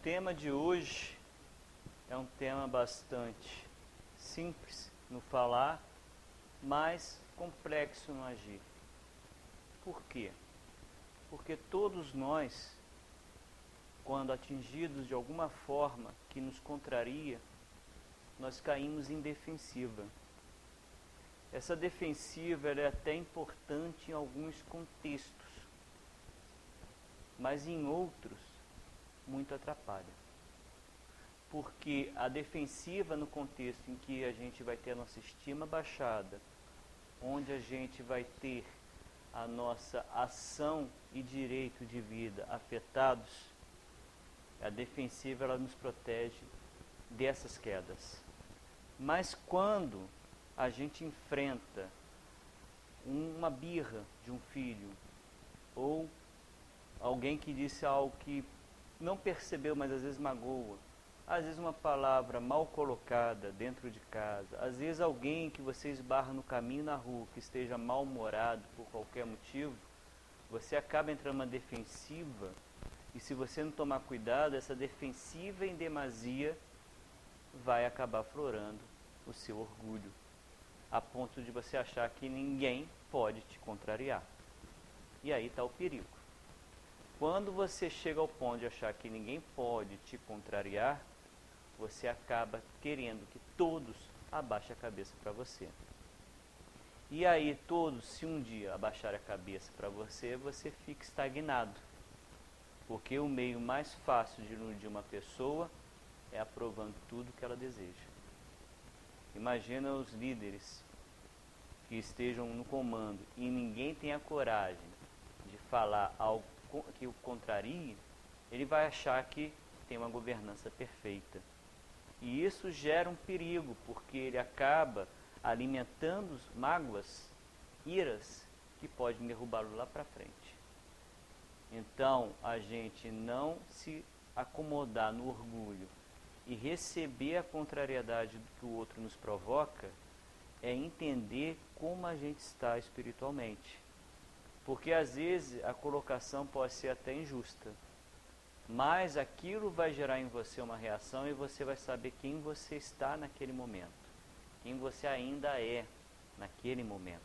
tema de hoje é um tema bastante simples no falar, mas complexo no agir. Por quê? Porque todos nós, quando atingidos de alguma forma que nos contraria, nós caímos em defensiva. Essa defensiva é até importante em alguns contextos, mas em outros muito atrapalha. Porque a defensiva no contexto em que a gente vai ter a nossa estima baixada, onde a gente vai ter a nossa ação e direito de vida afetados, a defensiva ela nos protege dessas quedas. Mas quando a gente enfrenta uma birra de um filho, ou alguém que disse algo que não percebeu, mas às vezes magoa, às vezes uma palavra mal colocada dentro de casa, às vezes alguém que você esbarra no caminho na rua, que esteja mal-humorado por qualquer motivo, você acaba entrando numa defensiva, e se você não tomar cuidado, essa defensiva em demasia vai acabar aflorando o seu orgulho, a ponto de você achar que ninguém pode te contrariar. E aí está o perigo. Quando você chega ao ponto de achar que ninguém pode te contrariar, você acaba querendo que todos abaixem a cabeça para você. E aí todos, se um dia abaixarem a cabeça para você, você fica estagnado. Porque o meio mais fácil de iludir uma pessoa é aprovando tudo que ela deseja. Imagina os líderes que estejam no comando e ninguém tem a coragem de falar algo que o contrarie, ele vai achar que tem uma governança perfeita. E isso gera um perigo, porque ele acaba alimentando mágoas, iras, que podem derrubá-lo lá para frente. Então, a gente não se acomodar no orgulho e receber a contrariedade que o outro nos provoca, é entender como a gente está espiritualmente. Porque às vezes a colocação pode ser até injusta, mas aquilo vai gerar em você uma reação e você vai saber quem você está naquele momento, quem você ainda é naquele momento.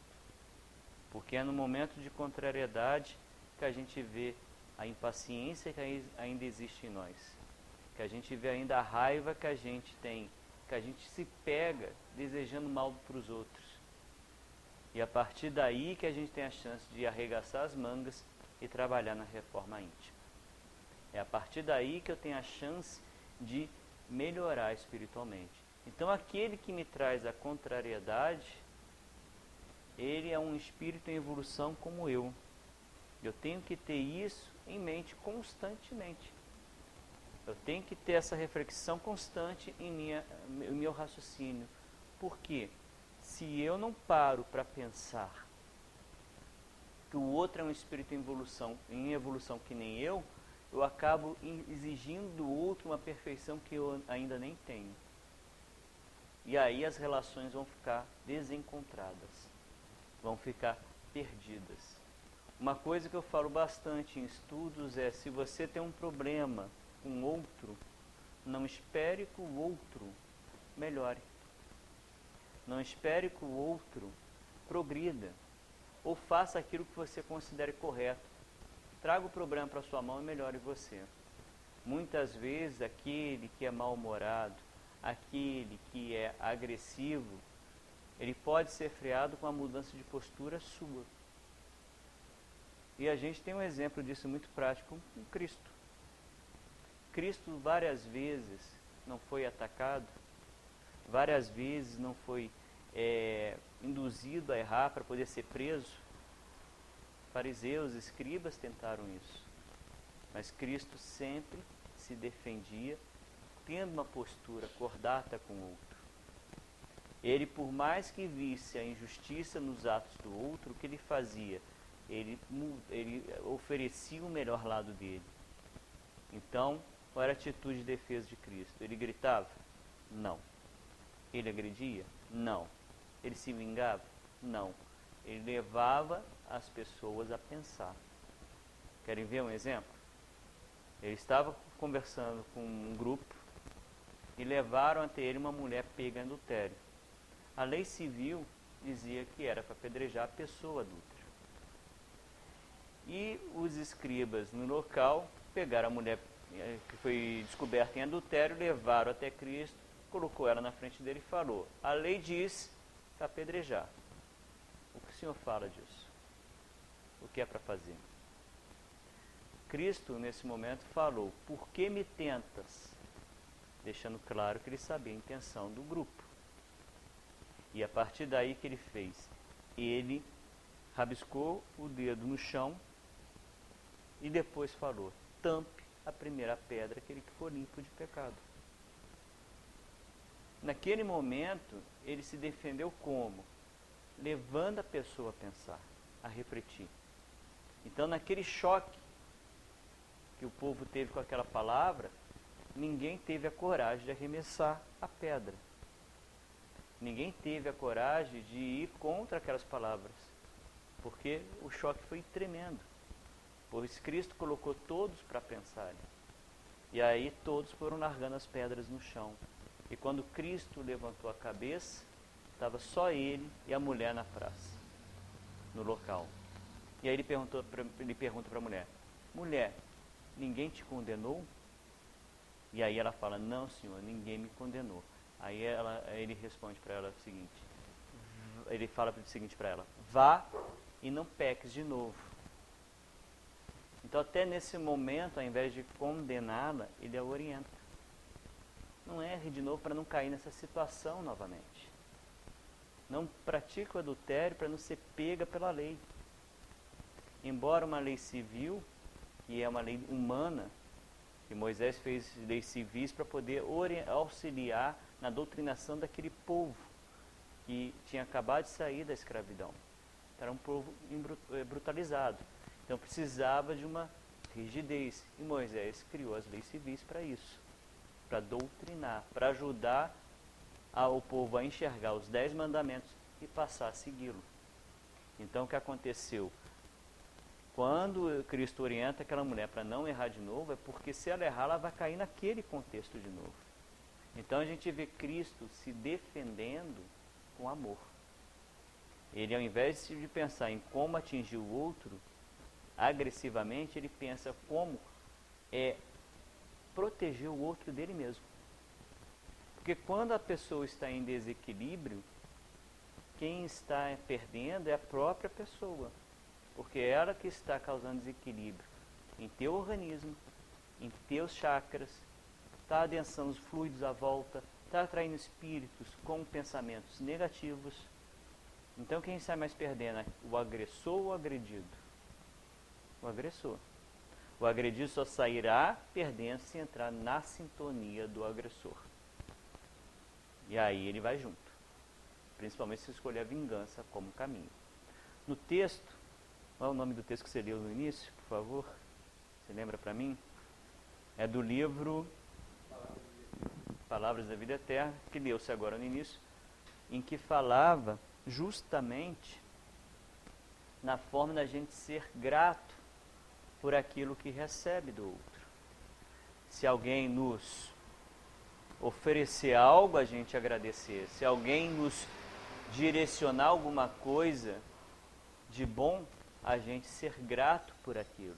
Porque é no momento de contrariedade que a gente vê a impaciência que ainda existe em nós, que a gente vê ainda a raiva que a gente tem, que a gente se pega desejando mal para os outros. E a partir daí que a gente tem a chance de arregaçar as mangas e trabalhar na reforma íntima. É a partir daí que eu tenho a chance de melhorar espiritualmente. Então aquele que me traz a contrariedade, ele é um espírito em evolução como eu. Eu tenho que ter isso em mente constantemente. Eu tenho que ter essa reflexão constante em meu raciocínio. Por quê? Se eu não paro para pensar que o outro é um espírito em evolução que nem eu acabo exigindo do outro uma perfeição que eu ainda nem tenho. E aí as relações vão ficar desencontradas, vão ficar perdidas. Uma coisa que eu falo bastante em estudos é: se você tem um problema com outro, não espere que o outro melhore. Não espere que o outro progrida ou faça aquilo que você considere correto. Traga o problema para sua mão e melhore você. Muitas vezes aquele que é mal-humorado, aquele que é agressivo, ele pode ser freado com a mudança de postura sua. E a gente tem um exemplo disso muito prático com Cristo. Cristo várias vezes não foi atacado, várias vezes não foi induzido a errar para poder ser preso. Fariseus, escribas tentaram isso, mas Cristo sempre se defendia, tendo uma postura cordata com o outro. Ele, por mais que visse a injustiça nos atos do outro, o que ele fazia? Ele oferecia o melhor lado dele. Então, qual era a atitude de defesa de Cristo? Ele gritava? Não. Ele agredia? Não. Ele se vingava? Não. Ele levava as pessoas a pensar. Querem ver um exemplo? Ele estava conversando com um grupo e levaram até ele uma mulher pega em adultério. A lei civil dizia que era para apedrejar a pessoa adulta. E os escribas no local pegaram a mulher que foi descoberta em adultério, levaram até Cristo, colocou ela na frente dele e falou: a lei diz para apedrejar. O que o senhor fala disso? O que é para fazer? Cristo, nesse momento, falou: por que me tentas? Deixando claro que ele sabia a intenção do grupo. E a partir daí que ele fez? Ele rabiscou o dedo no chão e depois falou: tampe a primeira pedra, aquele que for limpo de pecado. Naquele momento, ele se defendeu como? Levando a pessoa a pensar, a refletir. Então, naquele choque que o povo teve com aquela palavra, ninguém teve a coragem de arremessar a pedra. Ninguém teve a coragem de ir contra aquelas palavras, porque o choque foi tremendo. Pois Cristo colocou todos para pensarem. E aí todos foram largando as pedras no chão. E quando Cristo levantou a cabeça, estava só ele e a mulher na praça, no local. E aí ele pergunta para a mulher: mulher, ninguém te condenou? E aí ela fala: não, senhor, ninguém me condenou. Aí ele responde para ela o seguinte, ele fala o seguinte para ela: vá e não peques de novo. Então até nesse momento, ao invés de condená-la, ele a orienta. Não erre de novo para não cair nessa situação novamente. Não pratique o adultério para não ser pega pela lei. Embora uma lei civil, que é uma lei humana, e Moisés fez leis civis para poder auxiliar na doutrinação daquele povo que tinha acabado de sair da escravidão. Era um povo brutalizado. Então precisava de uma rigidez. E Moisés criou as leis civis para isso, para doutrinar, para ajudar o povo a enxergar os 10 mandamentos e passar a segui-lo. Então o que aconteceu? Quando Cristo orienta aquela mulher para não errar de novo, é porque se ela errar, ela vai cair naquele contexto de novo. Então a gente vê Cristo se defendendo com amor. Ele, ao invés de pensar em como atingir o outro agressivamente, ele pensa como proteger o outro dele mesmo. Porque quando a pessoa está em desequilíbrio, quem está perdendo é a própria pessoa. Porque é ela que está causando desequilíbrio em teu organismo, em teus chakras, está adensando os fluidos à volta, está atraindo espíritos com pensamentos negativos. Então quem sai mais perdendo é o agressor ou o agredido? O agressor. O agredido só sairá perdendo se entrar na sintonia do agressor. E aí ele vai junto. Principalmente se escolher a vingança como caminho. No texto, qual é o nome do texto que você leu no início, por favor? Você lembra para mim? É do livro Palavras da Vida Eterna, que leu-se agora no início, em que falava justamente na forma da gente ser grato por aquilo que recebe do outro. Se alguém nos oferecer algo, a gente agradecer. Se alguém nos direcionar alguma coisa de bom, a gente ser grato por aquilo.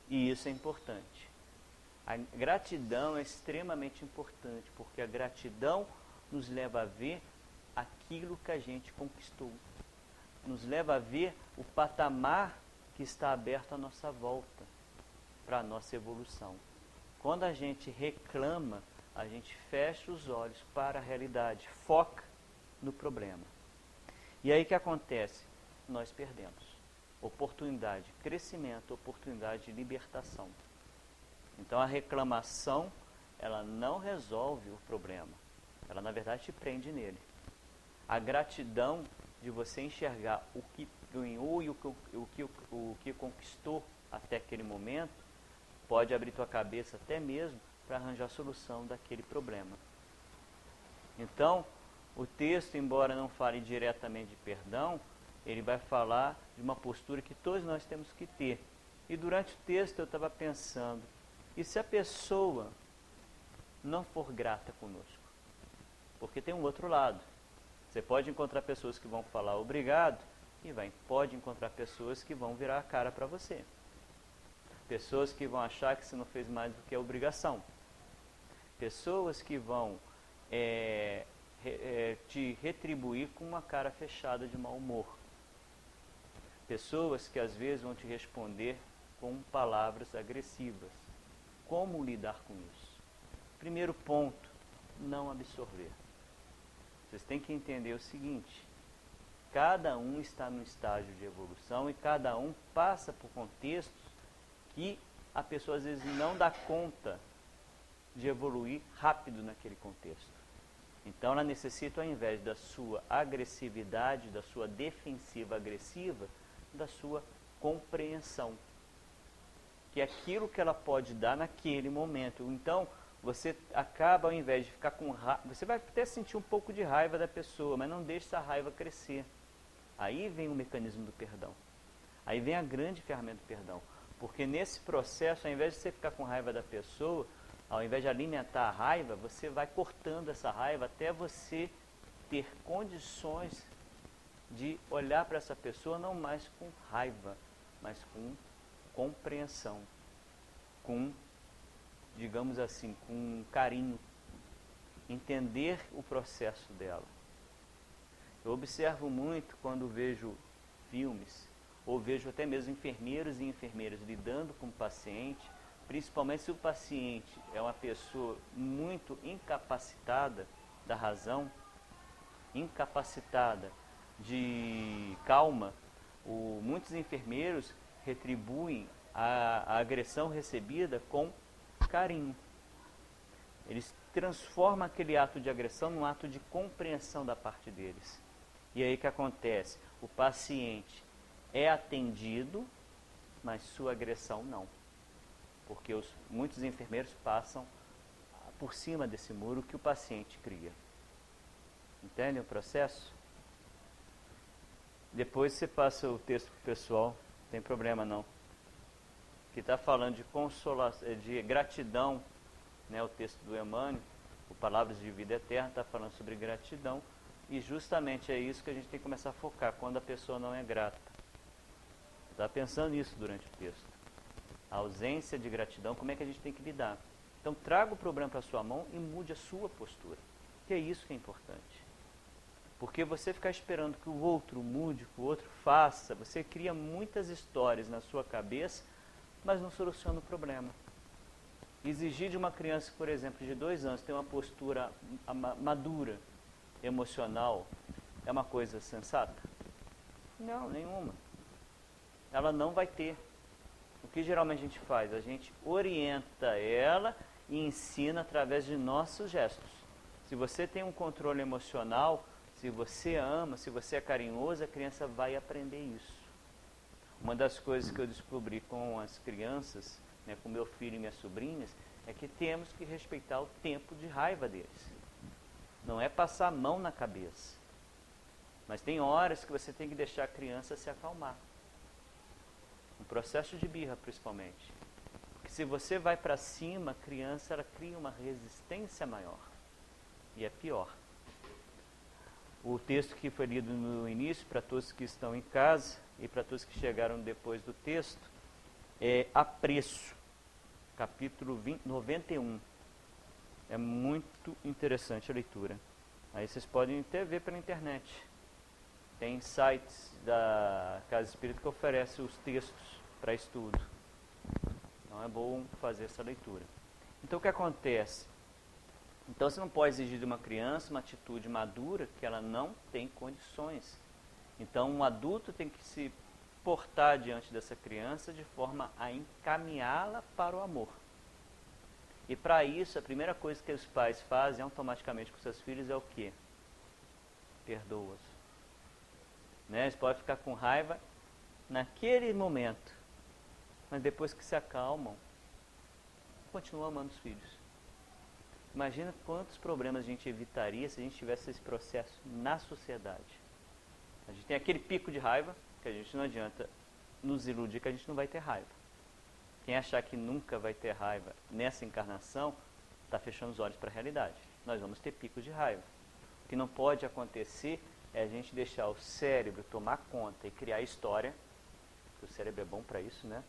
E isso é importante. A gratidão é extremamente importante, porque a gratidão nos leva a ver aquilo que a gente conquistou. Nos leva a ver o patamar que está aberto à nossa volta, para a nossa evolução. Quando a gente reclama, a gente fecha os olhos para a realidade, foca no problema. E aí o que acontece? Nós perdemos oportunidade de crescimento, oportunidade de libertação. Então a reclamação, ela não resolve o problema, ela na verdade te prende nele. A gratidão de você enxergar o que ganhou e o que conquistou até aquele momento, pode abrir tua cabeça até mesmo para arranjar a solução daquele problema. Então, o texto, embora não fale diretamente de perdão, ele vai falar de uma postura que todos nós temos que ter. E durante o texto eu estava pensando, E se a pessoa não for grata conosco? Porque tem um outro lado. Você pode encontrar pessoas que vão falar obrigado e pode encontrar pessoas que vão virar a cara para você. Pessoas que vão achar que você não fez mais do que a obrigação. Pessoas que vão te retribuir com uma cara fechada de mau humor. Pessoas que às vezes vão te responder com palavras agressivas. Como lidar com isso? Primeiro ponto, não absorver. Vocês têm que entender o seguinte: cada um está num estágio de evolução e cada um passa por contextos que a pessoa às vezes não dá conta de evoluir rápido naquele contexto. Então ela necessita, ao invés da sua agressividade, da sua defensiva agressiva, da sua compreensão, que é aquilo que ela pode dar naquele momento. Então você acaba, ao invés de ficar com raiva, você vai até sentir um pouco de raiva da pessoa, mas não deixe essa raiva crescer. Aí vem o mecanismo do perdão. Aí vem a grande ferramenta do perdão. Porque nesse processo, ao invés de você ficar com raiva da pessoa, ao invés de alimentar a raiva, você vai cortando essa raiva até você ter condições de olhar para essa pessoa não mais com raiva, mas com compreensão, com, digamos assim, com carinho, entender o processo dela. Eu observo muito quando vejo filmes, ou vejo até mesmo enfermeiros e enfermeiras lidando com o paciente, principalmente se o paciente é uma pessoa muito incapacitada da razão, incapacitada de calma. Muitos enfermeiros retribuem a agressão recebida com carinho. Eles transformam aquele ato de agressão num ato de compreensão da parte deles. E aí o que acontece? O paciente é atendido, mas sua agressão não. Porque muitos enfermeiros passam por cima desse muro que o paciente cria. Entende o processo? Depois você passa o texto para o pessoal, não tem problema não. Que está falando de consolação, de gratidão, né, o texto do Emmanuel, o Palavras de Vida Eterna, está falando sobre gratidão. E justamente é isso que a gente tem que começar a focar, quando a pessoa não é grata. Está pensando nisso durante o texto. A ausência de gratidão, como é que a gente tem que lidar? Então traga o problema para a sua mão e mude a sua postura. Que é isso que é importante. Porque você ficar esperando que o outro mude, que o outro faça, você cria muitas histórias na sua cabeça, mas não soluciona o problema. Exigir de uma criança, por exemplo, de 2 anos, ter uma postura madura, emocional, é uma coisa sensata? Não, nenhuma. Ela não vai ter. O que geralmente a gente faz? A gente orienta ela e ensina através de nossos gestos. Se você tem um controle emocional, se você ama, se você é carinhoso, a criança vai aprender isso. Uma das coisas que eu descobri com as crianças, né, com meu filho e minhas sobrinhas, é que temos que respeitar o tempo de raiva deles. Não é passar a mão na cabeça. Mas tem horas que você tem que deixar a criança se acalmar. Um processo de birra, principalmente. Porque se você vai para cima, a criança ela cria uma resistência maior. E é pior. O texto que foi lido no início, para todos que estão em casa e para todos que chegaram depois do texto, é Apreço, capítulo 91. É muito interessante a leitura. Aí vocês podem até ver pela internet. Tem sites da Casa Espírita que oferecem os textos para estudo. Então é bom fazer essa leitura. Então o que acontece? Então você não pode exigir de uma criança uma atitude madura que ela não tem condições. Então um adulto tem que se portar diante dessa criança de forma a encaminhá-la para o amor. E para isso, a primeira coisa que os pais fazem automaticamente com seus filhos é o quê? Perdoa-os. Né? Eles podem ficar com raiva naquele momento, mas depois que se acalmam, continuam amando os filhos. Imagina quantos problemas a gente evitaria se a gente tivesse esse processo na sociedade. A gente tem aquele pico de raiva, que a gente não adianta nos iludir que a gente não vai ter raiva. Quem achar que nunca vai ter raiva nessa encarnação, está fechando os olhos para a realidade. Nós vamos ter picos de raiva. O que não pode acontecer é a gente deixar o cérebro tomar conta e criar história. O cérebro é bom para isso, né?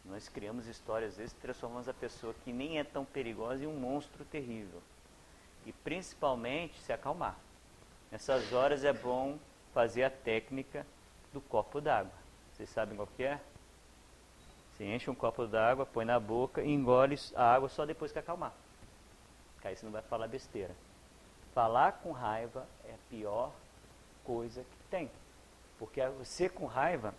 Nós criamos histórias, às vezes transformamos a pessoa que nem é tão perigosa em um monstro terrível. E principalmente se acalmar. Nessas horas é bom fazer a técnica do copo d'água. Vocês sabem qual que é? Você enche um copo d'água, põe na boca e engole a água só depois que acalmar. Porque aí você não vai falar besteira. Falar com raiva é a pior coisa que tem. Porque você com raiva,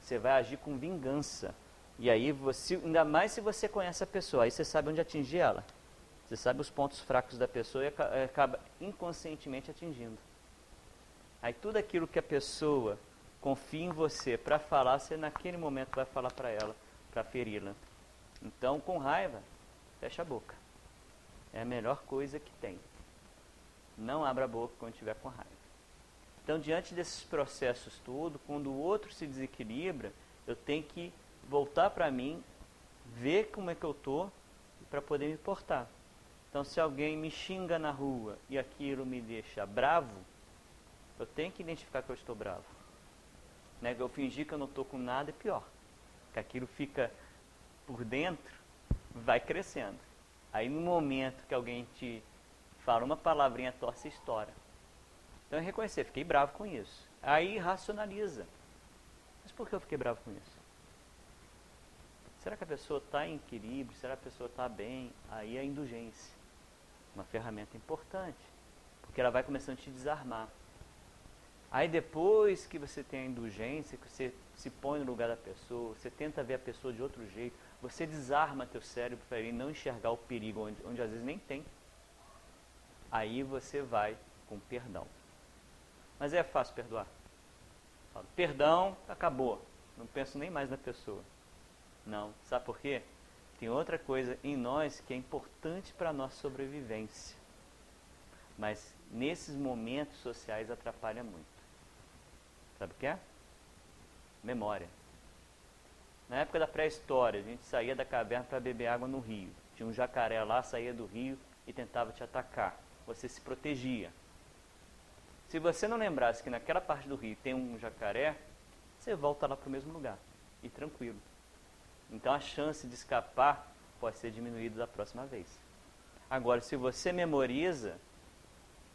você vai agir com vingança. E aí, você, ainda mais se você conhece a pessoa, aí você sabe onde atingir ela. Você sabe os pontos fracos da pessoa e acaba inconscientemente atingindo. Aí tudo aquilo que a pessoa confia em você para falar, você naquele momento vai falar para ela, para feri-la. Então, com raiva, fecha a boca. É a melhor coisa que tem. Não abra a boca quando estiver com raiva. Então, diante desses processos todos, quando o outro se desequilibra, eu tenho que voltar para mim, ver como é que eu estou, para poder me portar. Então, se alguém me xinga na rua e aquilo me deixa bravo, eu tenho que identificar que eu estou bravo. Né? Eu fingir que eu não estou com nada é pior. Que aquilo fica por dentro, vai crescendo. Aí, no momento que alguém te fala uma palavrinha torta, estoura. Então, é reconhecer, fiquei bravo com isso. Aí, racionaliza. Mas por que eu fiquei bravo com isso? Será que a pessoa está em equilíbrio? Será que a pessoa está bem? Aí, a indulgência. Uma ferramenta importante. Porque ela vai começando a te desarmar. Aí, depois que você tem a indulgência, que você se põe no lugar da pessoa, você tenta ver a pessoa de outro jeito, você desarma teu cérebro para ele não enxergar o perigo onde às vezes nem tem. Aí você vai com perdão. Mas é fácil perdoar? Falo, perdão, acabou. Não penso nem mais na pessoa. Não. Sabe por quê? Tem outra coisa em nós que é importante para a nossa sobrevivência. Mas nesses momentos sociais atrapalha muito. Sabe o que é? Memória. Na época da pré-história, a gente saía da caverna para beber água no rio. Tinha um jacaré lá, saía do rio e tentava te atacar. Você se protegia. Se você não lembrasse que naquela parte do rio tem um jacaré, você volta lá para o mesmo lugar. E tranquilo. Então a chance de escapar pode ser diminuída da próxima vez. Agora, se você memoriza,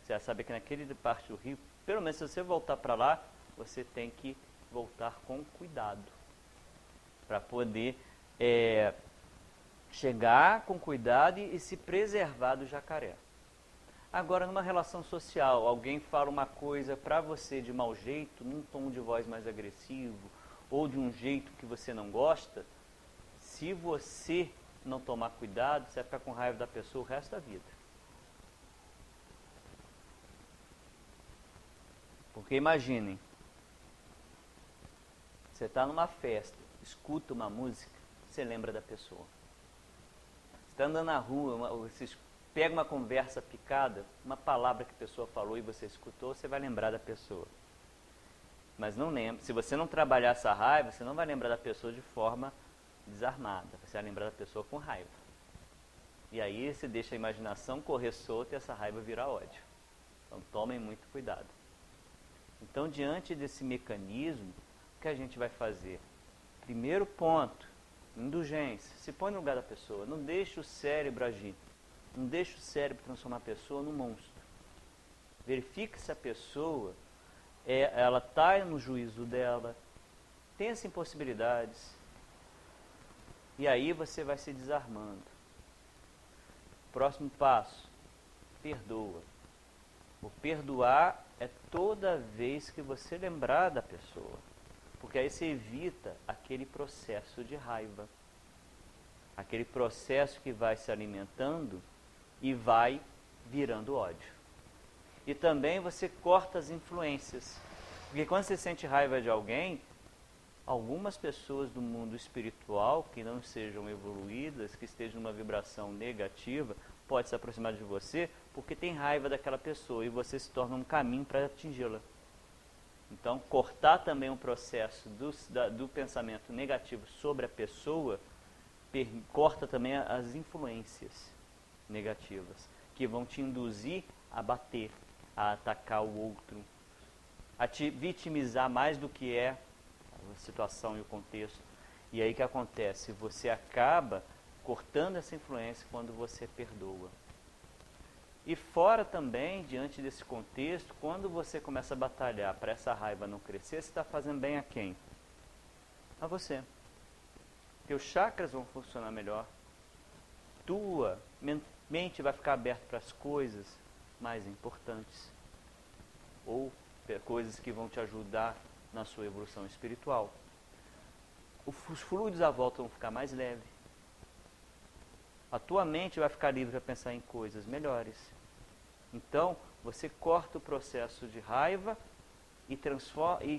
você vai saber que naquele parte do rio, pelo menos se você voltar para lá, você tem que voltar com cuidado. Para poder chegar com cuidado e se preservar do jacaré. Agora, numa relação social, alguém fala uma coisa para você de mau jeito, num tom de voz mais agressivo, ou de um jeito que você não gosta, se você não tomar cuidado, você vai ficar com raiva da pessoa o resto da vida. Porque imaginem, você está numa festa, escuta uma música, você lembra da pessoa. Você está andando na rua, você pega uma conversa picada, uma palavra que a pessoa falou e você escutou, você vai lembrar da pessoa. Mas não lembra. Se você não trabalhar essa raiva, você não vai lembrar da pessoa de forma desarmada. Você vai lembrar da pessoa com raiva. E aí você deixa a imaginação correr solta e essa raiva virar ódio. Então tomem muito cuidado. Então, diante desse mecanismo, o que a gente vai fazer? Primeiro ponto, indulgência. Se põe no lugar da pessoa. Não deixe o cérebro agir. Não deixe o cérebro transformar a pessoa num monstro. Verifique se a pessoa ela está no juízo dela, tem as impossibilidades. E aí você vai se desarmando. Próximo passo, perdoa. O perdoar é toda vez que você lembrar da pessoa. Porque aí você evita aquele processo de raiva. Aquele processo que vai se alimentando e vai virando ódio. E também você corta as influências. Porque quando você sente raiva de alguém, algumas pessoas do mundo espiritual que não sejam evoluídas, que estejam numa vibração negativa, pode se aproximar de você porque tem raiva daquela pessoa e você se torna um caminho para atingi-la. Então, cortar também o processo do pensamento negativo sobre a pessoa corta também as influências negativas, que vão te induzir a bater, a atacar o outro, a te vitimizar mais do que é a situação e o contexto. E aí o que acontece? Você acaba cortando essa influência quando você perdoa. E fora também, diante desse contexto, quando você começa a batalhar para essa raiva não crescer, você está fazendo bem a quem? A você. Teus chakras vão funcionar melhor. Tua mente vai ficar aberta para as coisas mais importantes. Ou coisas que vão te ajudar na sua evolução espiritual. Os fluidos à volta vão ficar mais leves. A tua mente vai ficar livre para pensar em coisas melhores. Então, você corta o processo de raiva e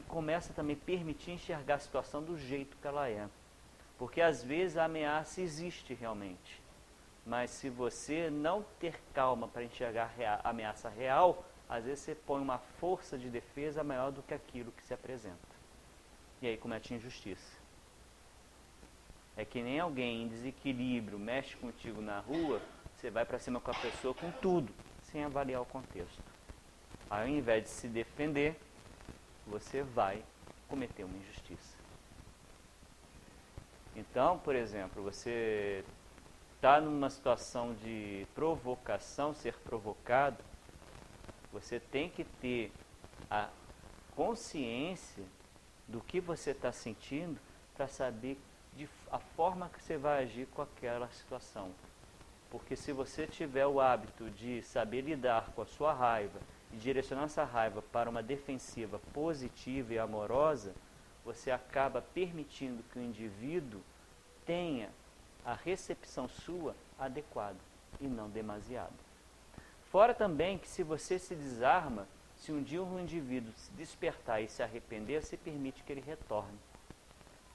começa também a permitir enxergar a situação do jeito que ela é. Porque às vezes a ameaça existe realmente. Mas se você não ter calma para enxergar a ameaça real, às vezes você põe uma força de defesa maior do que aquilo que se apresenta. E aí comete injustiça. É que nem alguém em desequilíbrio mexe contigo na rua, você vai para cima com a pessoa com tudo, sem avaliar o contexto. Aí, ao invés de se defender, você vai cometer uma injustiça. Então, por exemplo, você está numa situação de provocação, ser provocado, você tem que ter a consciência do que você está sentindo para saber a forma que você vai agir com aquela situação. Porque se você tiver o hábito de saber lidar com a sua raiva e direcionar essa raiva para uma defensiva positiva e amorosa, você acaba permitindo que o indivíduo tenha a recepção sua adequada e não demasiado. Fora também que se você se desarma, se um dia um indivíduo se despertar e se arrepender, você permite que ele retorne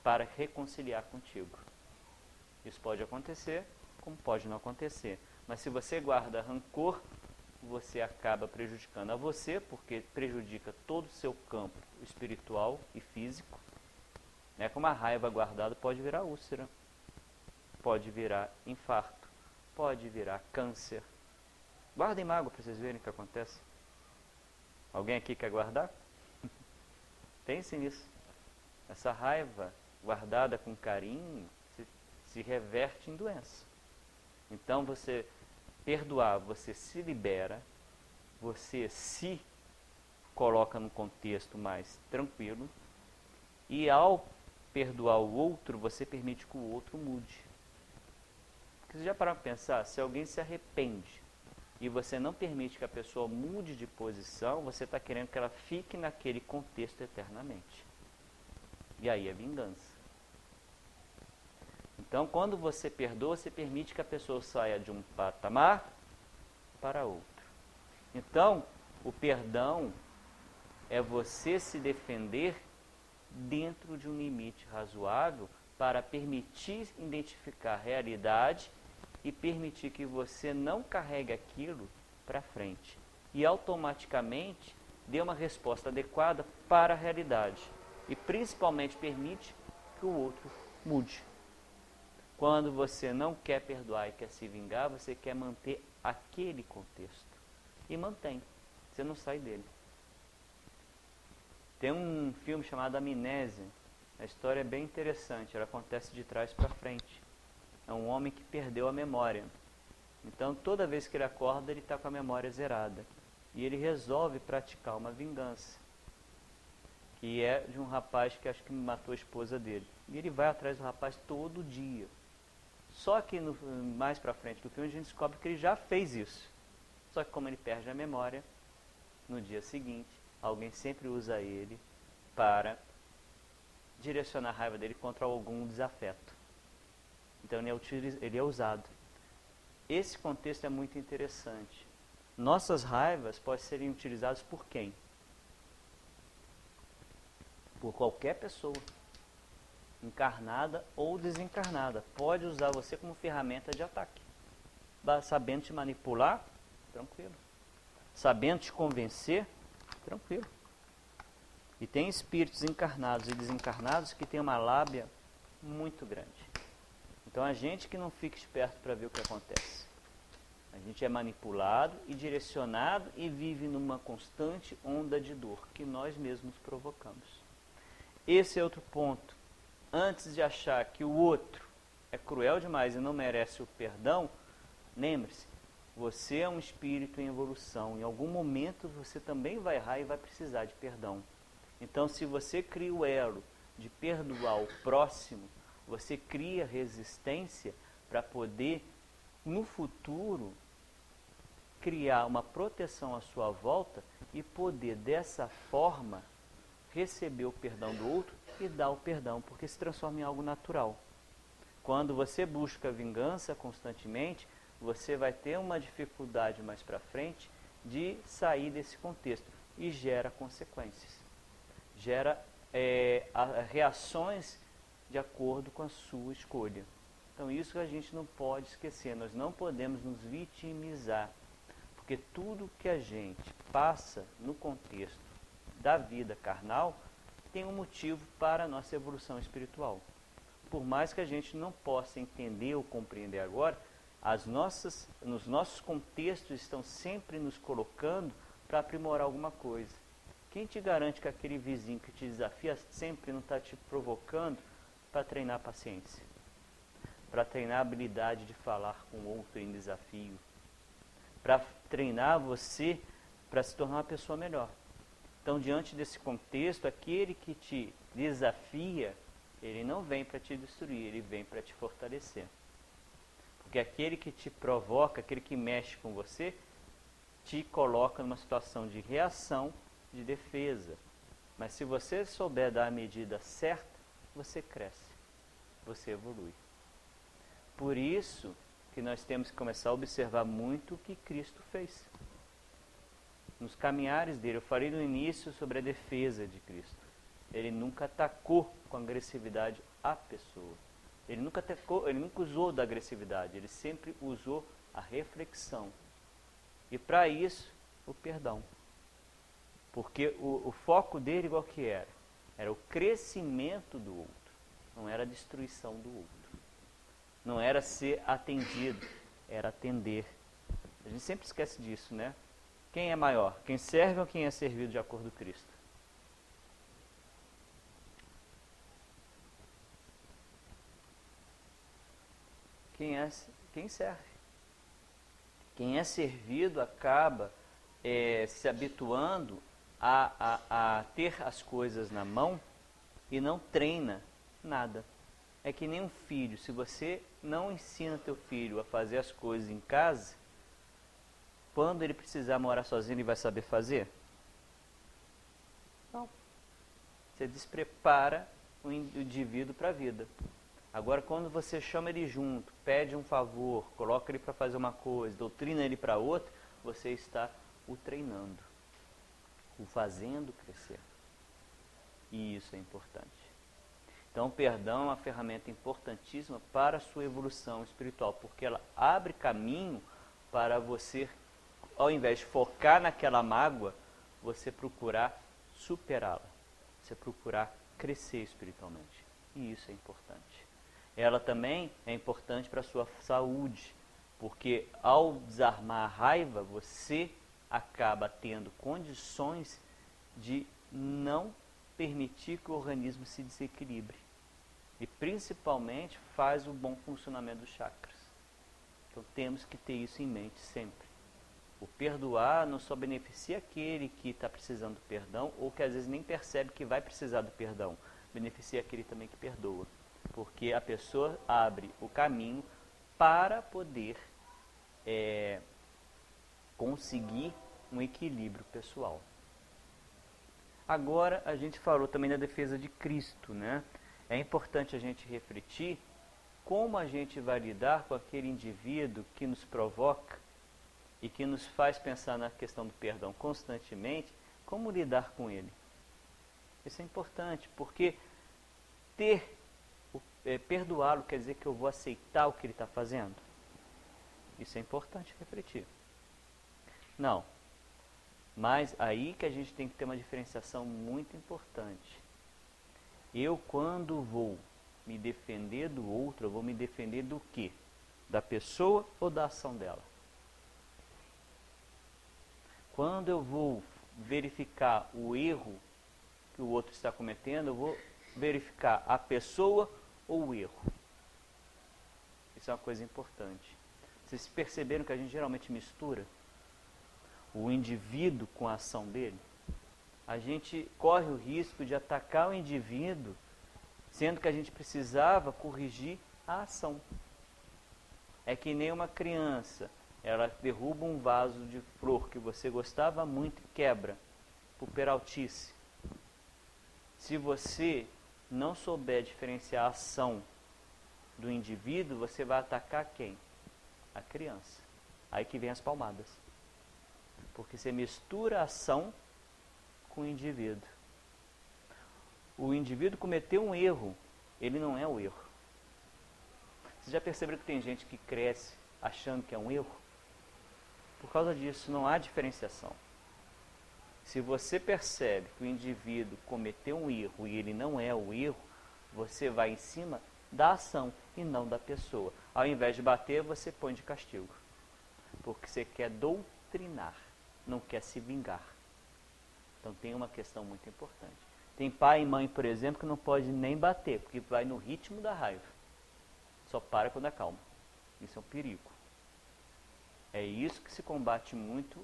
para reconciliar contigo. Isso pode acontecer, como pode não acontecer. Mas se você guarda rancor, você acaba prejudicando a você, porque prejudica todo o seu campo espiritual e físico. Como a raiva guardada pode virar úlcera, pode virar infarto, pode virar câncer. Guardem mágoa para vocês verem o que acontece. Alguém aqui quer guardar? Pense nisso. Essa raiva guardada com carinho se reverte em doença. Então, você perdoar, você se libera, você se coloca num contexto mais tranquilo e ao perdoar o outro, você permite que o outro mude. Porque você já parou para pensar, se alguém se arrepende e você não permite que a pessoa mude de posição, você está querendo que ela fique naquele contexto eternamente. E aí é vingança. Então, quando você perdoa, você permite que a pessoa saia de um patamar para outro. Então, o perdão é você se defender dentro de um limite razoável para permitir identificar a realidade e permitir que você não carregue aquilo para frente. E automaticamente dê uma resposta adequada para a realidade. E principalmente permite que o outro mude. Quando você não quer perdoar e quer se vingar, você quer manter aquele contexto. E mantém. Você não sai dele. Tem um filme chamado Amnésia. A história é bem interessante. Ela acontece de trás para frente. É um homem que perdeu a memória. Então, toda vez que ele acorda, ele está com a memória zerada. E ele resolve praticar uma vingança. Que é de um rapaz que acho que matou a esposa dele. E ele vai atrás do rapaz todo dia. Só que mais pra frente do filme a gente descobre que ele já fez isso. Só que como ele perde a memória, no dia seguinte, alguém sempre usa ele para direcionar a raiva dele contra algum desafeto. Então ele é usado. Esse contexto é muito interessante. Nossas raivas podem ser utilizadas por quem? Por qualquer pessoa. Encarnada ou desencarnada, pode usar você como ferramenta de ataque. Sabendo te manipular, tranquilo. Sabendo te convencer, tranquilo. E tem espíritos encarnados e desencarnados que têm uma lábia muito grande. Então a gente que não fica esperto para ver o que acontece. A gente é manipulado e direcionado e vive numa constante onda de dor que nós mesmos provocamos. Esse é outro ponto. Antes de achar que o outro é cruel demais e não merece o perdão, lembre-se, você é um espírito em evolução. Em algum momento você também vai errar e vai precisar de perdão. Então, se você cria o elo de perdoar o próximo, você cria resistência para poder, no futuro, criar uma proteção à sua volta e poder, dessa forma, receber o perdão do outro e dar o perdão, porque se transforma em algo natural. Quando você busca vingança constantemente, você vai ter uma dificuldade mais para frente de sair desse contexto e gera consequências. Gera reações de acordo com a sua escolha. Então isso que a gente não pode esquecer, nós não podemos nos vitimizar, porque tudo que a gente passa no contexto da vida carnal tem um motivo para a nossa evolução espiritual. Por mais que a gente não possa entender ou compreender agora, nos nossos contextos estão sempre nos colocando para aprimorar alguma coisa. Quem te garante que aquele vizinho que te desafia sempre não está te provocando para treinar a paciência? Para treinar a habilidade de falar com o outro em desafio? Para treinar você para se tornar uma pessoa melhor? Então, diante desse contexto, aquele que te desafia, ele não vem para te destruir, ele vem para te fortalecer. Porque aquele que te provoca, aquele que mexe com você, te coloca numa situação de reação, de defesa. Mas se você souber dar a medida certa, você cresce, você evolui. Por isso que nós temos que começar a observar muito o que Cristo fez. Nos caminhares dele, eu falei no início sobre a defesa de Cristo. Ele nunca atacou com agressividade a pessoa. Ele nunca usou da agressividade, ele sempre usou a reflexão. E para isso, o perdão. Porque o foco dele igual que era? Era o crescimento do outro, não era a destruição do outro. Não era ser atendido, era atender. A gente sempre esquece disso, né? Quem é maior? Quem serve ou quem é servido de acordo com Cristo? Quem serve. Quem é servido acaba se habituando a ter as coisas na mão e não treina nada. É que nem um filho, se você não ensina teu filho a fazer as coisas em casa, quando ele precisar morar sozinho, ele vai saber fazer? Não. Você desprepara o indivíduo para a vida. Agora, quando você chama ele junto, pede um favor, coloca ele para fazer uma coisa, doutrina ele para outra, você está o treinando, o fazendo crescer. E isso é importante. Então, o perdão é uma ferramenta importantíssima para a sua evolução espiritual, porque ela abre caminho para você, ao invés de focar naquela mágoa, você procurar superá-la, você procurar crescer espiritualmente. E isso é importante. Ela também é importante para a sua saúde, porque ao desarmar a raiva, você acaba tendo condições de não permitir que o organismo se desequilibre. E principalmente faz o bom funcionamento dos chakras. Então temos que ter isso em mente sempre. O perdoar não só beneficia aquele que está precisando do perdão, ou que às vezes nem percebe que vai precisar do perdão. Beneficia aquele também que perdoa. Porque a pessoa abre o caminho para poder conseguir um equilíbrio pessoal. Agora a gente falou também da defesa de Cristo, né? É importante a gente refletir como a gente vai lidar com aquele indivíduo que nos provoca e que nos faz pensar na questão do perdão constantemente, como lidar com ele. Isso é importante, porque perdoá-lo quer dizer que eu vou aceitar o que ele está fazendo? Isso é importante refletir. Não. Mas aí que a gente tem que ter uma diferenciação muito importante. Eu, quando vou me defender do outro, eu vou me defender do quê? Da pessoa ou da ação dela? Quando eu vou verificar o erro que o outro está cometendo, eu vou verificar a pessoa ou o erro. Isso é uma coisa importante. Vocês perceberam que a gente geralmente mistura o indivíduo com a ação dele? A gente corre o risco de atacar o indivíduo, sendo que a gente precisava corrigir a ação. É que nem uma criança, ela derruba um vaso de flor que você gostava muito e quebra, por peraltice. Se você não souber diferenciar a ação do indivíduo, você vai atacar quem? A criança. Aí que vem as palmadas. Porque você mistura a ação com o indivíduo. O indivíduo cometeu um erro, ele não é o erro. Vocês já perceberam que tem gente que cresce achando que é um erro? Por causa disso, não há diferenciação. Se você percebe que o indivíduo cometeu um erro e ele não é o erro, você vai em cima da ação e não da pessoa. Ao invés de bater, você põe de castigo. Porque você quer doutrinar, não quer se vingar. Então tem uma questão muito importante. Tem pai e mãe, por exemplo, que não pode nem bater, porque vai no ritmo da raiva. Só para quando acalma. Isso é um perigo. É isso que se combate muito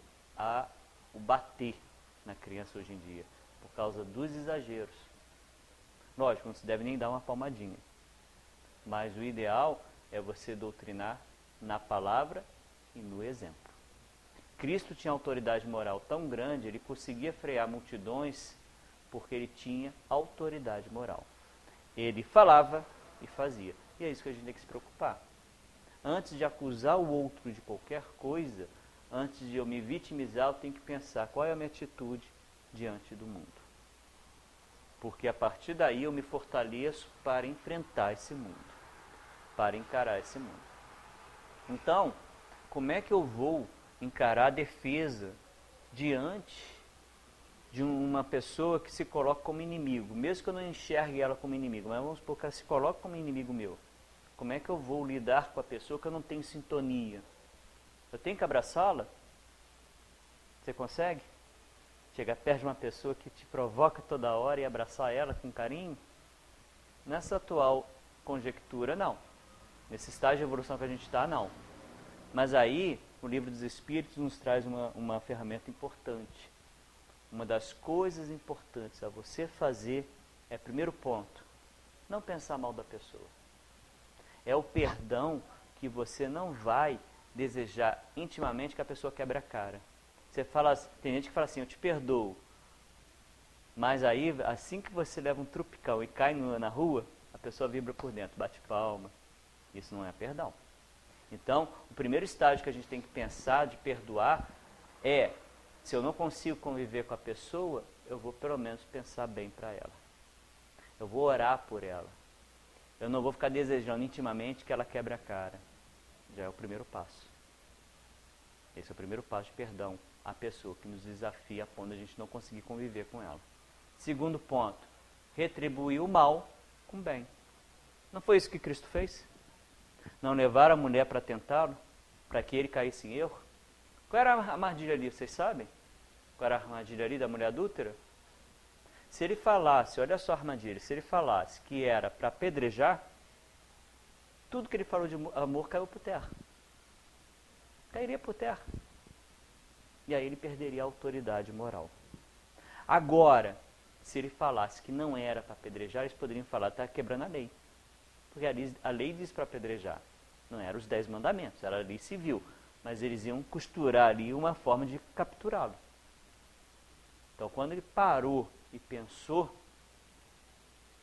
o bater na criança hoje em dia, por causa dos exageros. Lógico, não se deve nem dar uma palmadinha. Mas o ideal é você doutrinar na palavra e no exemplo. Cristo tinha autoridade moral tão grande, ele conseguia frear multidões porque ele tinha autoridade moral. Ele falava e fazia. E é isso que a gente tem que se preocupar. Antes de acusar o outro de qualquer coisa, antes de eu me vitimizar, eu tenho que pensar qual é a minha atitude diante do mundo. Porque a partir daí eu me fortaleço para enfrentar esse mundo, para encarar esse mundo. Então, como é que eu vou encarar a defesa diante de uma pessoa que se coloca como inimigo? Mesmo que eu não enxergue ela como inimigo, mas vamos supor que ela se coloca como inimigo meu. Como é que eu vou lidar com a pessoa que eu não tenho sintonia? Eu tenho que abraçá-la? Você consegue? Chegar perto de uma pessoa que te provoca toda hora e abraçar ela com carinho? Nessa atual conjectura, não. Nesse estágio de evolução que a gente está, não. Mas aí, o Livro dos Espíritos nos traz uma ferramenta importante. Uma das coisas importantes a você fazer é, primeiro ponto, não pensar mal da pessoa. É o perdão que você não vai desejar intimamente que a pessoa quebre a cara. Você fala, tem gente que fala assim, eu te perdoo. Mas aí, assim que você leva um trupicão e cai na rua, a pessoa vibra por dentro, bate palma. Isso não é perdão. Então, o primeiro estágio que a gente tem que pensar de perdoar é, se eu não consigo conviver com a pessoa, eu vou pelo menos pensar bem para ela. Eu vou orar por ela. Eu não vou ficar desejando intimamente que ela quebre a cara. Já é o primeiro passo. Esse é o primeiro passo de perdão à pessoa que nos desafia a ponto de a gente não conseguir conviver com ela. Segundo ponto, retribuir o mal com o bem. Não foi isso que Cristo fez? Não levar a mulher para tentá-lo, para que ele caísse em erro? Qual era a armadilha ali, vocês sabem? Qual era a armadilha ali da mulher adúltera? Se ele falasse, olha só a armadilha, se ele falasse que era para apedrejar, tudo que ele falou de amor caiu por terra. Cairia por terra. E aí ele perderia a autoridade moral. Agora, se ele falasse que não era para apedrejar, eles poderiam falar, está quebrando a lei. Porque a lei diz para apedrejar. Não eram os 10 mandamentos, era a lei civil. Mas eles iam costurar ali uma forma de capturá-lo. Então, quando ele parou e pensou,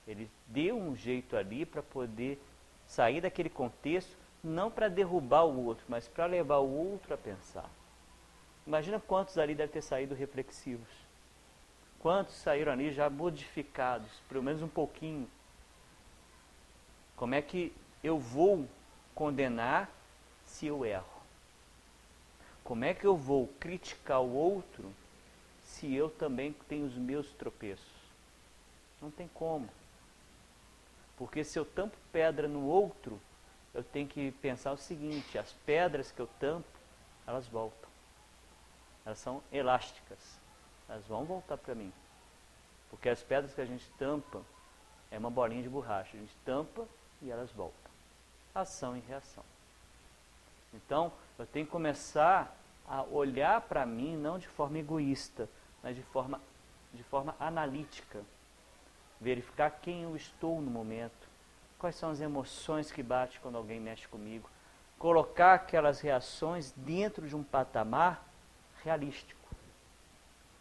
ele deu um jeito ali para poder sair daquele contexto, não para derrubar o outro, mas para levar o outro a pensar. Imagina quantos ali devem ter saído reflexivos. Quantos saíram ali já modificados, pelo menos um pouquinho. Como é que eu vou condenar se eu erro? Como é que eu vou criticar o outro se eu também tenho os meus tropeços? Não tem como. Porque se eu tampo pedra no outro, eu tenho que pensar o seguinte: as pedras que eu tampo, elas voltam. Elas são elásticas. Elas vão voltar para mim. Porque as pedras que a gente tampa é uma bolinha de borracha. A gente tampa e elas voltam. Ação e reação. Então, eu tenho que começar a olhar para mim, não de forma egoísta, mas de forma analítica. Verificar quem eu estou no momento. Quais são as emoções que batem quando alguém mexe comigo. Colocar aquelas reações dentro de um patamar realístico.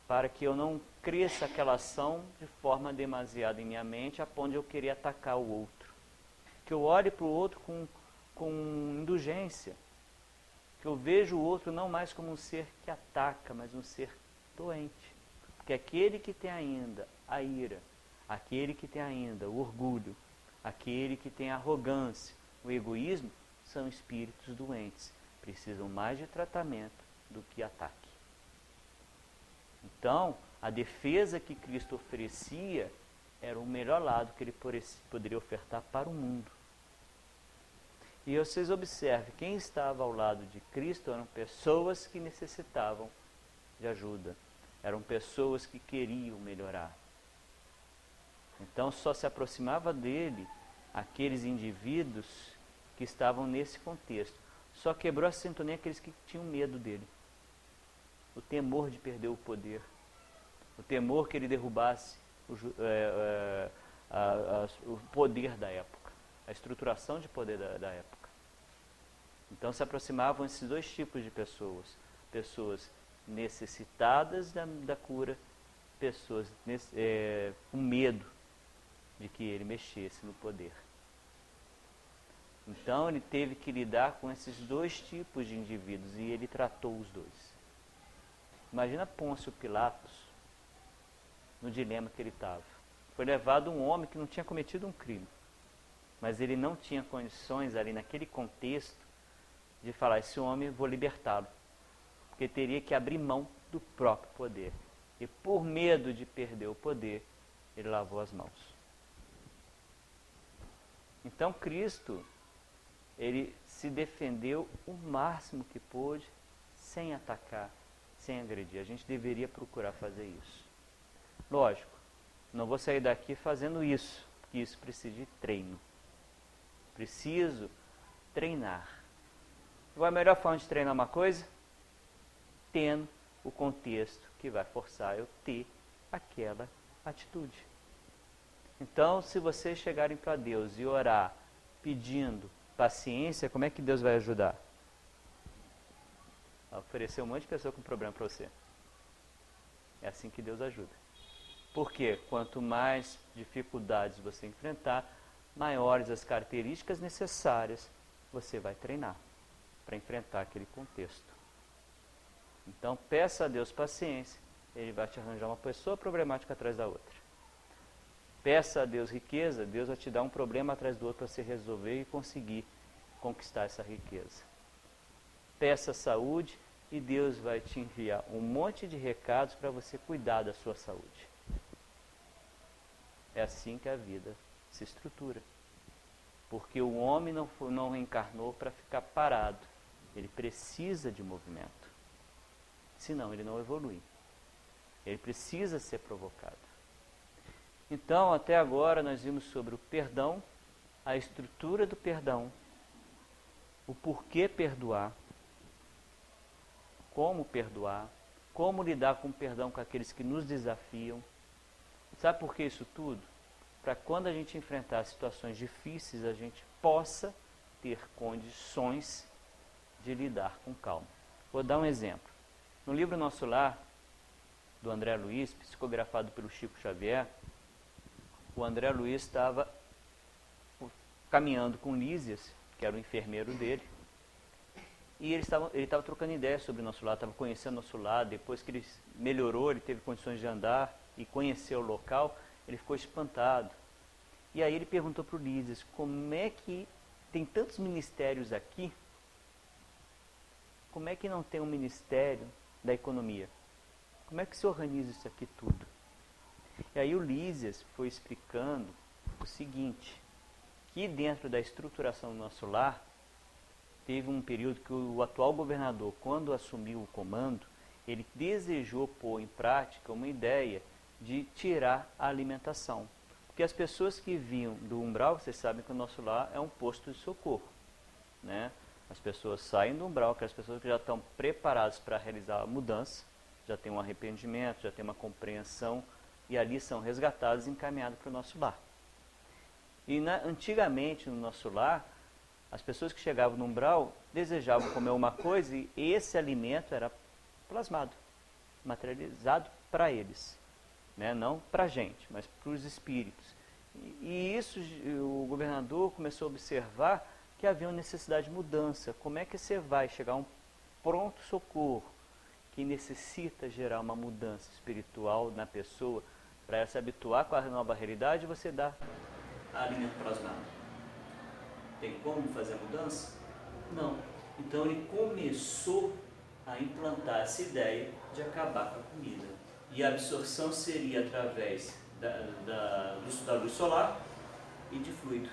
Para que eu não cresça aquela ação de forma demasiada em minha mente, a ponto de eu querer atacar o outro. Que eu olhe para o outro com indulgência. Que eu vejo o outro não mais como um ser que ataca, mas um ser doente. Porque aquele que tem ainda a ira, aquele que tem ainda o orgulho, aquele que tem a arrogância, o egoísmo, são espíritos doentes. Precisam mais de tratamento do que ataque. Então, a defesa que Cristo oferecia era o melhor lado que ele poderia ofertar para o mundo. E vocês observem, quem estava ao lado de Cristo eram pessoas que necessitavam de ajuda. Eram pessoas que queriam melhorar. Então só se aproximava dele aqueles indivíduos que estavam nesse contexto. Só quebrou a sintonia aqueles que tinham medo dele. O temor de perder o poder. O temor que ele derrubasse o poder da época. A estruturação de poder da época. Então se aproximavam esses dois tipos de pessoas. Pessoas necessitadas da cura, pessoas com medo de que ele mexesse no poder. Então ele teve que lidar com esses dois tipos de indivíduos e ele tratou os dois. Imagina Pôncio Pilatos no dilema que ele estava. Foi levado um homem que não tinha cometido um crime, mas ele não tinha condições ali naquele contexto de falar: esse homem vou libertá-lo, porque teria que abrir mão do próprio poder. E por medo de perder o poder, ele lavou as mãos. Então Cristo, ele se defendeu o máximo que pôde, sem atacar, sem agredir. A gente deveria procurar fazer isso. Lógico, não vou sair daqui fazendo isso, porque isso precisa de treino. Preciso treinar. Qual é a melhor forma de treinar uma coisa? Tendo o contexto que vai forçar eu ter aquela atitude. Então, se vocês chegarem para Deus e orar pedindo paciência, como é que Deus vai ajudar? A oferecer um monte de pessoa com problema para você. É assim que Deus ajuda. Porque quanto mais dificuldades você enfrentar, maiores as características necessárias você vai treinar para enfrentar aquele contexto. Então, peça a Deus paciência, Ele vai te arranjar uma pessoa problemática atrás da outra. Peça a Deus riqueza, Deus vai te dar um problema atrás do outro para você resolver e conseguir conquistar essa riqueza. Peça saúde e Deus vai te enviar um monte de recados para você cuidar da sua saúde. É assim que a vida se estrutura. Porque o homem não reencarnou para ficar parado. Ele precisa de movimento. Senão ele não evolui. Ele precisa ser provocado. Então, até agora nós vimos sobre o perdão, a estrutura do perdão, o porquê perdoar, como lidar com o perdão com aqueles que nos desafiam. Sabe por que isso tudo? Para quando a gente enfrentar situações difíceis, a gente possa ter condições de lidar com calma. Vou dar um exemplo. No livro Nosso Lar, do André Luiz, psicografado pelo Chico Xavier, o André Luiz estava caminhando com Lísias, que era o enfermeiro dele, e ele estava trocando ideias sobre o Nosso Lar, estava conhecendo o Nosso Lar. Depois que ele melhorou, ele teve condições de andar e conhecer o local, ele ficou espantado. E aí ele perguntou para o Lísias: como é que tem tantos ministérios aqui, como é que não tem um ministério da economia? Como é que se organiza isso aqui tudo? E aí o Lísias foi explicando o seguinte: que dentro da estruturação do nosso lar, teve um período que o atual governador, quando assumiu o comando, ele desejou pôr em prática uma ideia de tirar a alimentação. Porque as pessoas que vinham do umbral, vocês sabem que o nosso lar é um posto de socorro, né? As pessoas saem do umbral, aquelas pessoas que já estão preparadas para realizar a mudança, já têm um arrependimento, já têm uma compreensão, e ali são resgatadas e encaminhadas para o nosso lar. E antigamente no nosso lar, as pessoas que chegavam no umbral desejavam comer uma coisa e esse alimento era plasmado, materializado para eles, né? Não para a gente, mas para os espíritos. E isso o governador começou a observar que havia uma necessidade de mudança. Como é que você vai chegar a um pronto-socorro que necessita gerar uma mudança espiritual na pessoa para ela se habituar com a nova realidade e você dá alimento plasmado? Tem como fazer a mudança? Não. Então ele começou a implantar essa ideia de acabar com a comida. E a absorção seria através da luz solar e de fluido.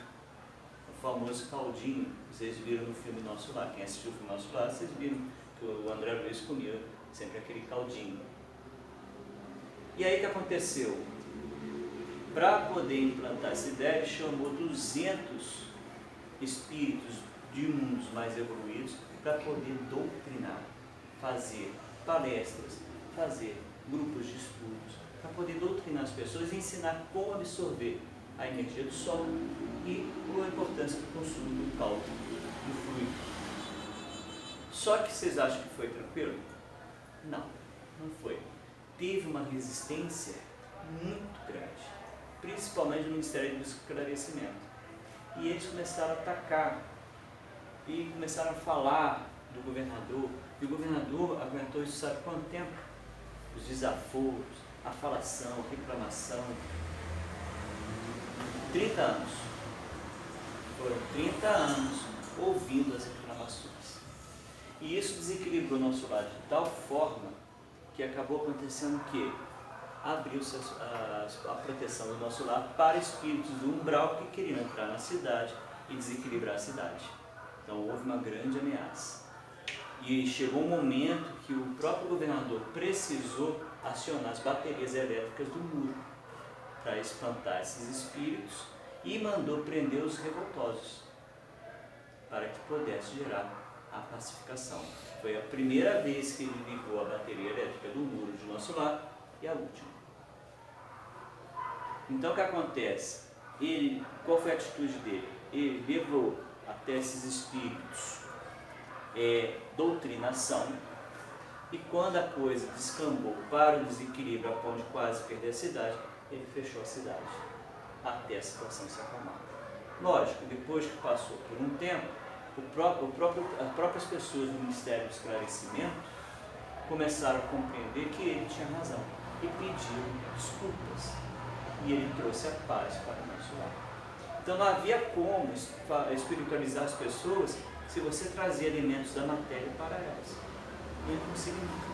O famoso caldinho, vocês viram no filme Nosso Lar. Quem assistiu o filme Nosso Lar, vocês viram que o André Luiz comia sempre aquele caldinho. E aí o que aconteceu? Para poder implantar essa ideia, ele chamou 200 espíritos de mundos mais evoluídos para poder doutrinar, fazer palestras, fazer grupos de estudos, para poder doutrinar as pessoas e ensinar como absorver a energia do sol e a importância do consumo do caldo, do fluido. Só que vocês acham que foi tranquilo? Não, não foi. Teve uma resistência muito grande, principalmente no Ministério do Esclarecimento. E eles começaram a atacar e começaram a falar do governador. E o governador aguentou isso sabe quanto tempo? Os desaforos, a falação, a reclamação. 30 anos. Foram 30 anos ouvindo as reclamações. E isso desequilibrou o nosso lado de tal forma que acabou acontecendo o quê? Abriu-se a proteção do nosso lar para espíritos do umbral que queriam entrar na cidade e desequilibrar a cidade. Então houve uma grande ameaça. E chegou um momento que o próprio governador precisou acionar as baterias elétricas do muro para espantar esses espíritos e mandou prender os revoltosos para que pudesse gerar a pacificação. Foi a primeira vez que ele ligou a bateria elétrica do muro de nosso lar e a última. Então o que acontece? Qual foi a atitude dele? Ele levou até esses espíritos doutrinação, e quando a coisa descambou para o desequilíbrio a ponto de quase perder a cidade, ele fechou a cidade até a situação se acalmar. Lógico, depois que passou por um tempo, as próprias pessoas do Ministério do Esclarecimento começaram a compreender que ele tinha razão e pediram desculpas. E ele trouxe a paz para o nosso lar. Então não havia como espiritualizar as pessoas se você trazia elementos da matéria para elas. Não ia conseguir nunca.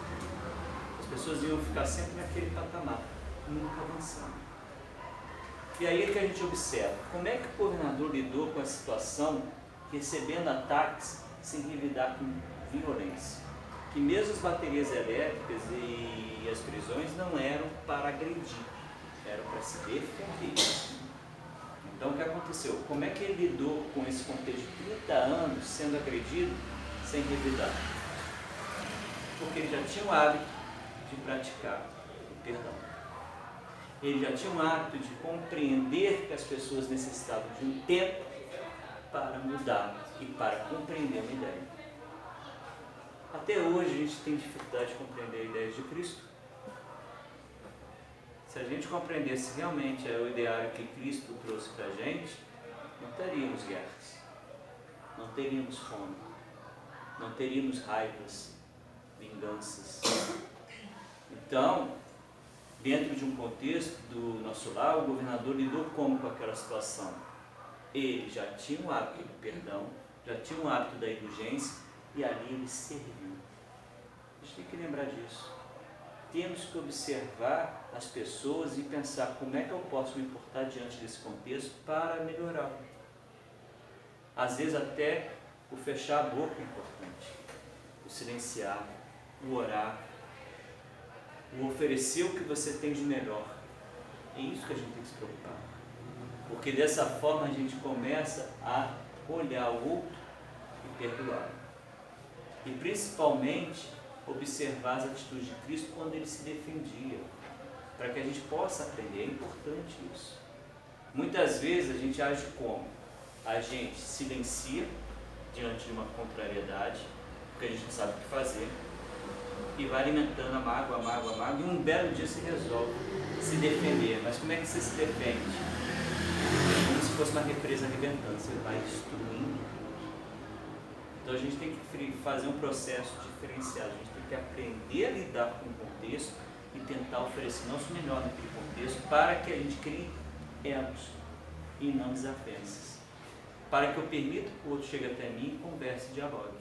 As pessoas iam ficar sempre naquele patamar, nunca avançando. E aí é que a gente observa como é que o governador lidou com a situação, recebendo ataques sem revidar com violência. Que mesmo as baterias elétricas e as prisões não eram para agredir, eram para se defender. Então o que aconteceu? Como é que ele lidou com esse contexto de 30 anos sendo agredido sem revidar? Porque ele já tinha o hábito de praticar o perdão. Ele já tinha o hábito de compreender que as pessoas necessitavam de um tempo para mudar e para compreender uma ideia. Até hoje a gente tem dificuldade de compreender ideias de Cristo. Se a gente compreendesse realmente o ideário que Cristo trouxe para a gente, não teríamos guerras, não teríamos fome, não teríamos raivas, vinganças. Então, dentro de um contexto do nosso lar, o governador lidou como com aquela situação? Ele já tinha o hábito do perdão, já tinha o hábito da indulgência e ali ele serviu. A gente tem que lembrar disso. Temos que observar as pessoas e pensar como é que eu posso me portar diante desse contexto para melhorar. Às vezes até o fechar a boca é importante, o silenciar, o orar, o oferecer o que você tem de melhor. É isso que a gente tem que se preocupar. Porque dessa forma a gente começa a olhar o outro e perdoar. E principalmente observar as atitudes de Cristo quando ele se defendia, para que a gente possa aprender. É importante isso. Muitas vezes a gente age como? A gente silencia diante de uma contrariedade, porque a gente não sabe o que fazer, e vai alimentando a mágoa, e um belo dia se resolve se defender. Mas como é que você se defende? Como se fosse uma represa arrebentando, você vai destruindo. Então a gente tem que fazer um processo diferenciado, a gente tem que aprender a lidar com o contexto e tentar oferecer nosso melhor naquele contexto para que a gente crie elos e não desavenças. Para que eu permita que o outro chegue até mim e converse e dialogue.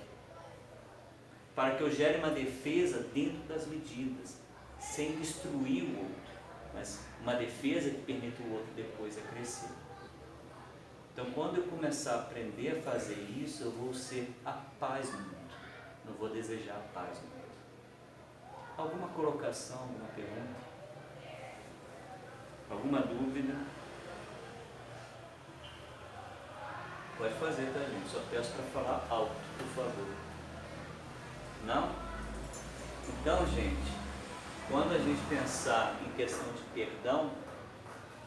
Para que eu gere uma defesa dentro das medidas, sem destruir o outro, mas uma defesa que permita o outro depois a crescer. Então, quando eu começar a aprender a fazer isso, eu vou ser a paz no mundo, não vou desejar a paz no mundo. Alguma colocação, alguma pergunta? Alguma dúvida? Pode fazer, tá, gente? Só peço para falar alto, por favor. Não? Então, gente, quando a gente pensar em questão de perdão,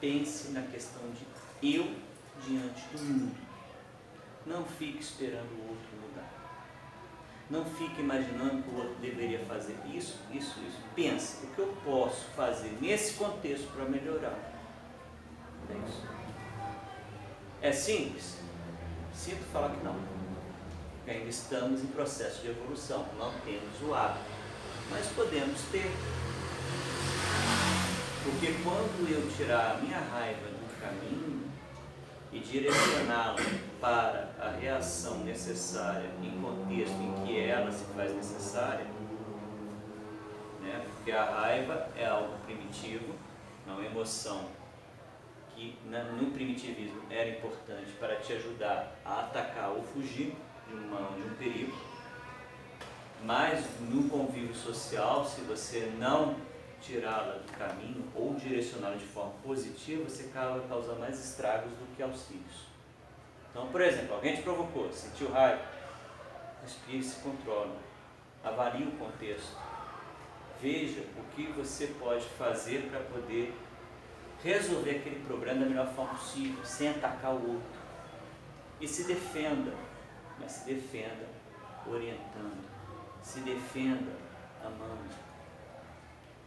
pense na questão de eu diante do mundo. Não fique esperando o outro mudar. Não fique imaginando que o outro deveria fazer isso. Pense, o que eu posso fazer nesse contexto para melhorar? É isso. É simples? Sinto falar que não. Porque ainda estamos em processo de evolução, não temos o hábito, mas podemos ter. Porque quando eu tirar a minha raiva do caminho e direcioná-la para a reação necessária em contexto em que ela se faz necessária, né? Porque a raiva é algo primitivo, é uma emoção que no primitivismo era importante para te ajudar a atacar ou fugir de um perigo, mas no convívio social, se você não tirá-la do caminho ou direcioná-la de forma positiva, você acaba causando mais estragos do que auxílios. Então, por exemplo, alguém te provocou, sentiu raiva, respire, se controle, avalie o contexto, veja o que você pode fazer para poder resolver aquele problema da melhor forma possível, sem atacar o outro. E se defenda, mas se defenda orientando, se defenda amando,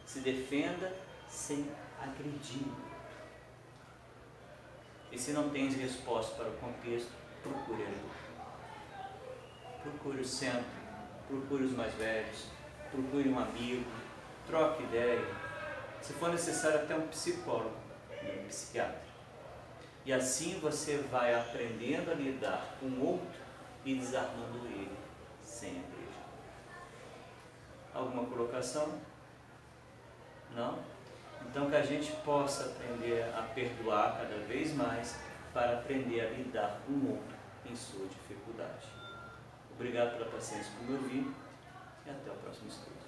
se defenda sem agredir. E se não tens resposta para o contexto, procure ajuda. Procure o centro, procure os mais velhos, procure um amigo, troque ideia. Se for necessário, até um psicólogo, um psiquiatra. E assim você vai aprendendo a lidar com o outro e desarmando ele sem agredir. Alguma colocação? Não? Então que a gente possa aprender a perdoar cada vez mais para aprender a lidar com o outro em sua dificuldade. Obrigado pela paciência por me ouvir e até o próximo estudo.